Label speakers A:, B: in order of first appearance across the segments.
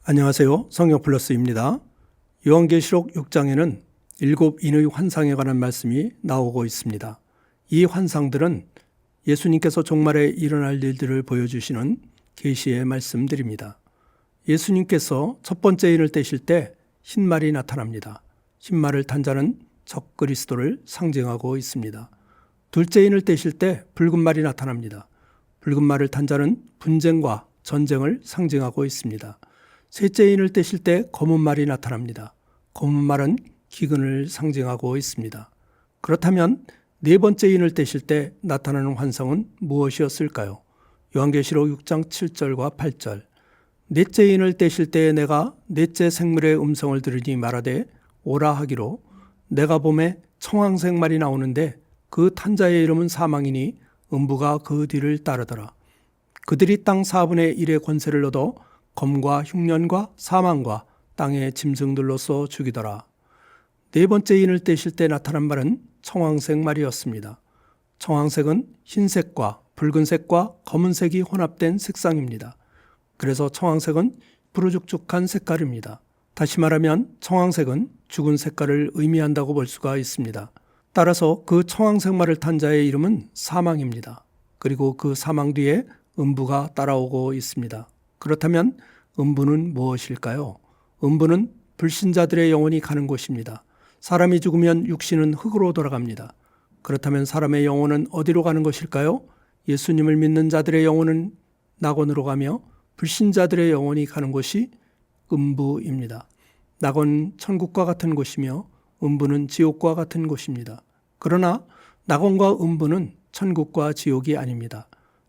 A: 안녕하세요. 성경플러스입니다. 요한계시록 6장에는 7인의 환상에 관한 말씀이 나오고 있습니다. 이 환상들은 예수님께서 종말에 일어날 일들을 보여주시는 계시의 말씀들입니다. 예수님께서 첫 번째 인을 떼실 때 흰말이 나타납니다. 흰말을 탄 자는 적그리스도를 상징하고 있습니다. 둘째 인을 떼실 때 붉은 말이 나타납니다. 붉은 말을 탄 자는 분쟁과 전쟁을 상징하고 있습니다. 셋째 인을 떼실 때 검은 말이 나타납니다. 검은 말은 기근을 상징하고 있습니다. 그렇다면 네 번째 인을 떼실 때 나타나는 환상은 무엇이었을까요? 요한계시록 6장 7절과 8절. 넷째 인을 떼실 때에 내가 넷째 생물의 음성을 들으니 말하되 오라 하기로 내가 봄에 청황색 말이 나오는데 그 탄자의 이름은 사망이니 음부가 그 뒤를 따르더라. 그들이 땅 4분의 1의 권세를 얻어 검과 흉년과 사망과 땅의 짐승들로서 죽이더라. 네 번째 인을 떼실 때 나타난 말은 청황색 말이었습니다. 청황색은 흰색과 붉은색과 검은색이 혼합된 색상입니다. 그래서 청황색은 푸르죽죽한 색깔입니다. 다시 말하면 청황색은 죽은 색깔을 의미한다고 볼 수가 있습니다. 따라서 그 청황색 말을 탄 자의 이름은 사망입니다. 그리고 그 사망 뒤에 음부가 따라오고 있습니다. 그렇다면 음부는 무엇일까요? 음부는 불신자들의 영혼이 가는 곳입니다. 사람이 죽으면 육신은 흙으로 돌아갑니다. 그렇다면 사람의 영혼은 어디로 가는 것일까요? 예수님을 믿는 자들의 영혼은 낙원으로 가며 불신자들의 영혼이 가는 곳이 음부입니다. 낙원은 천국과 같은 곳이며 음부는 지옥과 같은 곳입니다. 그러나 낙원과 음부는 천국과 지옥이 아닙니다.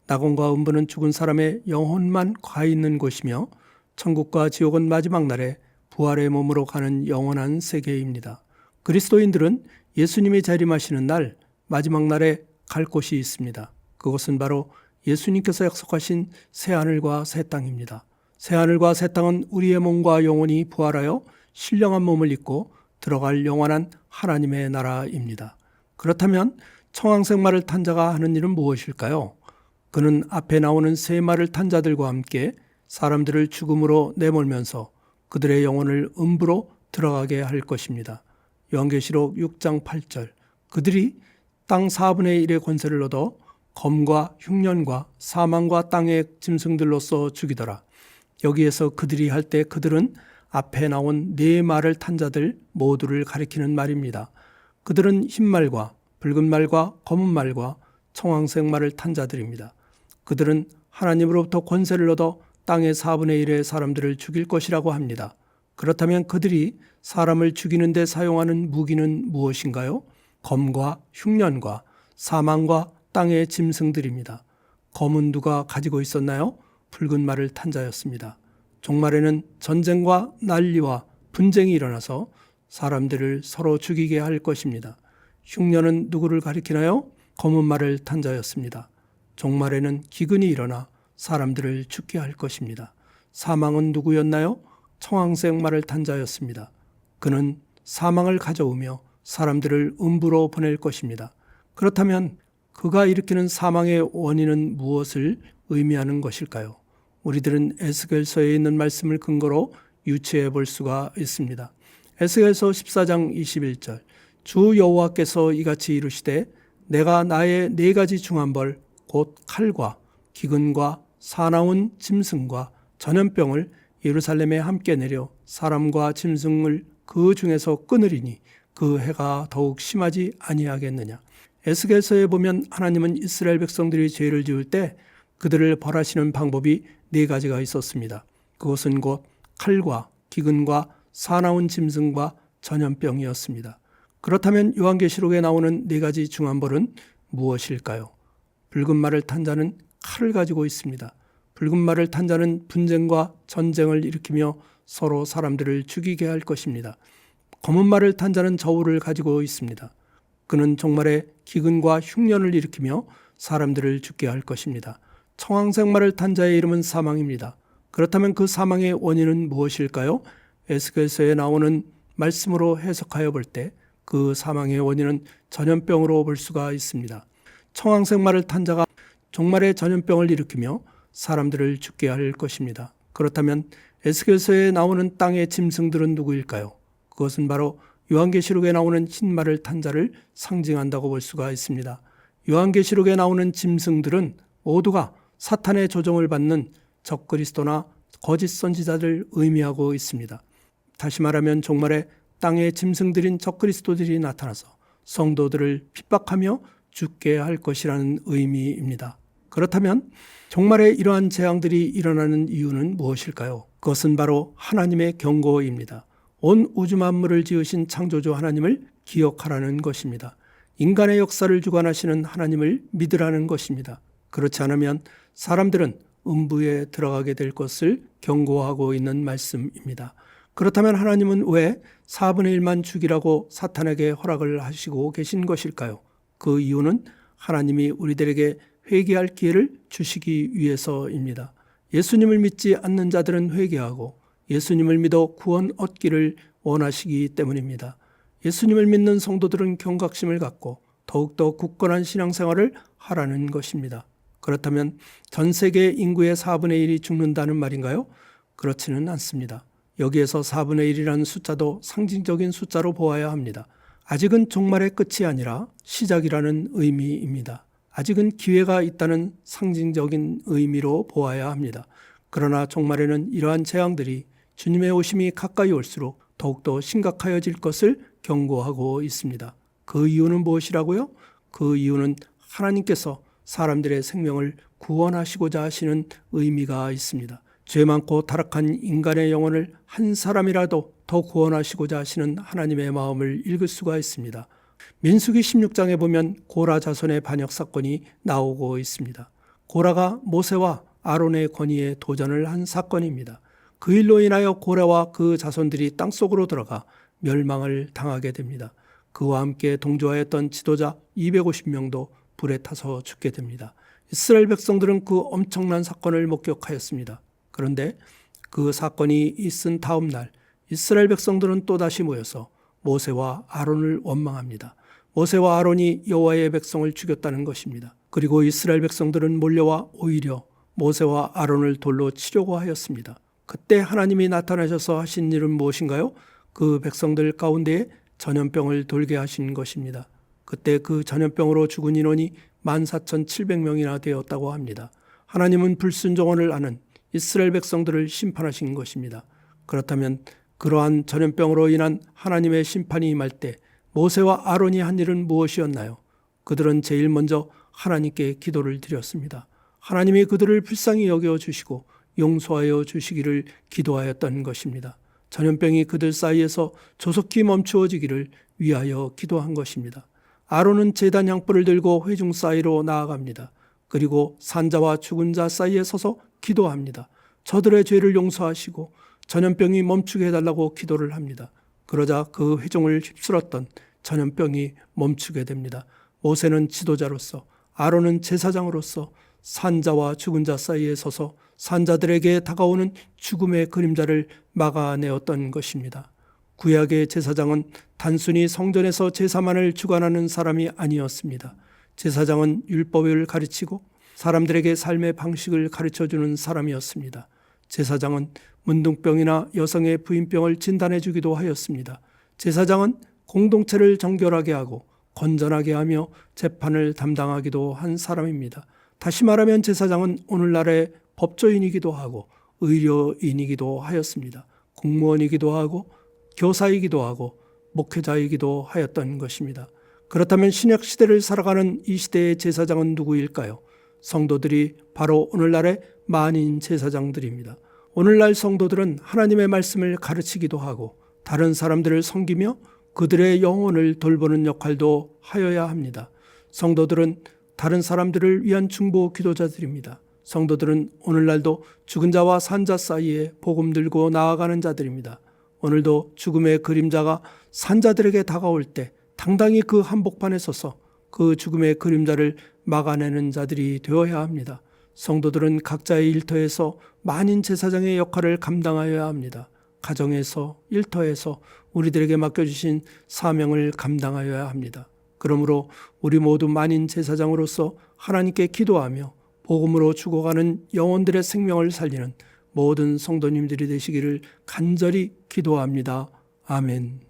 A: 낙원과 음부는 죽은 사람의 영혼만 가 있는 곳이며 천국과 지옥은 마지막 날에 부활의 몸으로 가는 영원한 세계입니다. 그리스도인들은 예수님이 재림하시는 날 마지막 날에 갈 곳이 있습니다. 그것은 바로 예수님께서 약속하신 새하늘과 새 땅입니다. 새하늘과 새 땅은 우리의 몸과 영혼이 부활하여 신령한 몸을 입고 들어갈 영원한 하나님의 나라입니다. 그렇다면 청황색 말을 탄 자가 하는 일은 무엇일까요? 그는 앞에 나오는 세 말을 탄 자들과 함께 사람들을 죽음으로 내몰면서 그들의 영혼을 음부로 들어가게 할 것입니다. 요한계시록 6장 8절. 그들이 땅 4분의 1의 권세를 얻어 검과 흉년과 사망과 땅의 짐승들로서 죽이더라. 여기에서 그들이 할 때 그들은 앞에 나온 네 말을 탄 자들 모두를 가리키는 말입니다. 그들은 흰말과 붉은 말과 검은 말과 청황색 말을 탄 자들입니다. 그들은 하나님으로부터 권세를 얻어 땅의 4분의 1의 사람들을 죽일 것이라고 합니다. 그렇다면 그들이 사람을 죽이는 데 사용하는 무기는 무엇인가요? 검과 흉년과 사망과 땅의 짐승들입니다. 검은 누가 가지고 있었나요? 붉은 말을 탄 자였습니다. 종말에는 전쟁과 난리와 분쟁이 일어나서 사람들을 서로 죽이게 할 것입니다. 흉년은 누구를 가리키나요? 검은 말을 탄 자였습니다. 종말에는 기근이 일어나 사람들을 죽게 할 것입니다. 사망은 누구였나요? 청황색 말을 탄 자였습니다. 그는 사망을 가져오며 사람들을 음부로 보낼 것입니다. 그렇다면 그가 일으키는 사망의 원인은 무엇을 의미하는 것일까요? 우리들은 에스겔서에 있는 말씀을 근거로 유추해 볼 수가 있습니다. 에스겔서 14장 21절. 주 여호와께서 이같이 이르시되 내가 나의 네 가지 중한 벌 곧 칼과 기근과 사나운 짐승과 전염병을 예루살렘에 함께 내려 사람과 짐승을 그 중에서 끊으리니 그 해가 더욱 심하지 아니하겠느냐. 에스겔서에 보면 하나님은 이스라엘 백성들이 죄를 지을 때 그들을 벌하시는 방법이 네 가지가 있었습니다. 그것은 곧 칼과 기근과 사나운 짐승과 전염병이었습니다. 그렇다면 요한계시록에 나오는 네 가지 중한 벌은 무엇일까요? 붉은 말을 탄 자는 칼을 가지고 있습니다. 붉은 말을 탄 자는 분쟁과 전쟁을 일으키며 서로 사람들을 죽이게 할 것입니다. 검은 말을 탄 자는 저울을 가지고 있습니다. 그는 종말에 기근과 흉년을 일으키며 사람들을 죽게 할 것입니다. 청황색 말을 탄 자의 이름은 사망입니다. 그렇다면 그 사망의 원인은 무엇일까요? 에스겔서에 나오는 말씀으로 해석하여 볼 때 그 사망의 원인은 전염병으로 볼 수가 있습니다. 청황색 말을 탄 자가 종말의 전염병을 일으키며 사람들을 죽게 할 것입니다. 그렇다면 에스겔서에 나오는 땅의 짐승들은 누구일까요? 그것은 바로 요한계시록에 나오는 흰말을 탄 자를 상징한다고 볼 수가 있습니다. 요한계시록에 나오는 짐승들은 모두가 사탄의 조종을 받는 적그리스도나 거짓 선지자를 의미하고 있습니다. 다시 말하면 종말에 땅의 짐승들인 적그리스도들이 나타나서 성도들을 핍박하며 죽게 할 것이라는 의미입니다. 그렇다면 종말에 이러한 재앙들이 일어나는 이유는 무엇일까요? 그것은 바로 하나님의 경고입니다. 온 우주 만물을 지으신 창조주 하나님을 기억하라는 것입니다. 인간의 역사를 주관하시는 하나님을 믿으라는 것입니다. 그렇지 않으면 사람들은 음부에 들어가게 될 것을 경고하고 있는 말씀입니다. 그렇다면 하나님은 왜 4분의 1만 죽이라고 사탄에게 허락을 하시고 계신 것일까요? 그 이유는 하나님이 우리들에게 회개할 기회를 주시기 위해서입니다. 예수님을 믿지 않는 자들은 회개하고 예수님을 믿어 구원 얻기를 원하시기 때문입니다. 예수님을 믿는 성도들은 경각심을 갖고 더욱더 굳건한 신앙생활을 하라는 것입니다. 그렇다면 전 세계 인구의 4분의 1이 죽는다는 말인가요? 그렇지는 않습니다. 여기에서 4분의 1이라는 숫자도 상징적인 숫자로 보아야 합니다. 아직은 종말의 끝이 아니라 시작이라는 의미입니다. 아직은 기회가 있다는 상징적인 의미로 보아야 합니다. 그러나 종말에는 이러한 재앙들이 주님의 오심이 가까이 올수록 더욱더 심각해질 것을 경고하고 있습니다. 그 이유는 무엇이라고요? 그 이유는 하나님께서 사람들의 생명을 구원하시고자 하시는 의미가 있습니다. 죄 많고 타락한 인간의 영혼을 한 사람이라도 더 구원하시고자 하시는 하나님의 마음을 읽을 수가 있습니다. 민수기 16장에 보면 고라 자손의 반역 사건이 나오고 있습니다. 고라가 모세와 아론의 권위에 도전을 한 사건입니다. 그 일로 인하여 고라와 그 자손들이 땅속으로 들어가 멸망을 당하게 됩니다. 그와 함께 동조하였던 지도자 250명도 불에 타서 죽게 됩니다. 이스라엘 백성들은 그 엄청난 사건을 목격하였습니다. 그런데 그 사건이 있은 다음 날 이스라엘 백성들은 또다시 모여서 모세와 아론을 원망합니다. 모세와 아론이 여호와의 백성을 죽였다는 것입니다. 그리고 이스라엘 백성들은 몰려와 오히려 모세와 아론을 돌로 치려고 하였습니다. 그때 하나님이 나타나셔서 하신 일은 무엇인가요? 그 백성들 가운데에 전염병을 돌게 하신 것입니다. 그때 그 전염병으로 죽은 인원이 14,700명이나 되었다고 합니다. 하나님은 불순종을 하는 이스라엘 백성들을 심판하신 것입니다. 그렇다면 그러한 전염병으로 인한 하나님의 심판이 임할 때 모세와 아론이 한 일은 무엇이었나요? 그들은 제일 먼저 하나님께 기도를 드렸습니다. 하나님이 그들을 불쌍히 여겨 주시고 용서하여 주시기를 기도하였던 것입니다. 전염병이 그들 사이에서 조속히 멈추어지기를 위하여 기도한 것입니다. 아론은 제단 향불을 들고 회중 사이로 나아갑니다. 그리고 산자와 죽은 자 사이에 서서 기도합니다. 저들의 죄를 용서하시고 전염병이 멈추게 해달라고 기도를 합니다. 그러자 그 회중을 휩쓸었던 전염병이 멈추게 됩니다. 모세는 지도자로서 아론은 제사장으로서 산자와 죽은 자 사이에 서서 산자들에게 다가오는 죽음의 그림자를 막아내었던 것입니다. 구약의 제사장은 단순히 성전에서 제사만을 주관하는 사람이 아니었습니다. 제사장은 율법을 가르치고 사람들에게 삶의 방식을 가르쳐주는 사람이었습니다. 제사장은 문둥병이나 여성의 부인병을 진단해 주기도 하였습니다. 제사장은 공동체를 정결하게 하고 건전하게 하며 재판을 담당하기도 한 사람입니다. 다시 말하면 제사장은 오늘날의 법조인이기도 하고 의료인이기도 하였습니다. 공무원이기도 하고 교사이기도 하고 목회자이기도 하였던 것입니다. 그렇다면 신약 시대를 살아가는 이 시대의 제사장은 누구일까요? 성도들이 바로 오늘날의 만인 제사장들입니다. 오늘날 성도들은 하나님의 말씀을 가르치기도 하고 다른 사람들을 섬기며 그들의 영혼을 돌보는 역할도 하여야 합니다. 성도들은 다른 사람들을 위한 중보 기도자들입니다. 성도들은 오늘날도 죽은 자와 산 자 사이에 복음 들고 나아가는 자들입니다. 오늘도 죽음의 그림자가 산 자들에게 다가올 때 당당히 그 한복판에 서서 그 죽음의 그림자를 막아내는 자들이 되어야 합니다. 성도들은 각자의 일터에서 만인 제사장의 역할을 감당하여야 합니다. 가정에서, 일터에서 우리들에게 맡겨주신 사명을 감당하여야 합니다. 그러므로 우리 모두 만인 제사장으로서 하나님께 기도하며 복음으로 죽어가는 영혼들의 생명을 살리는 모든 성도님들이 되시기를 간절히 기도합니다. 아멘.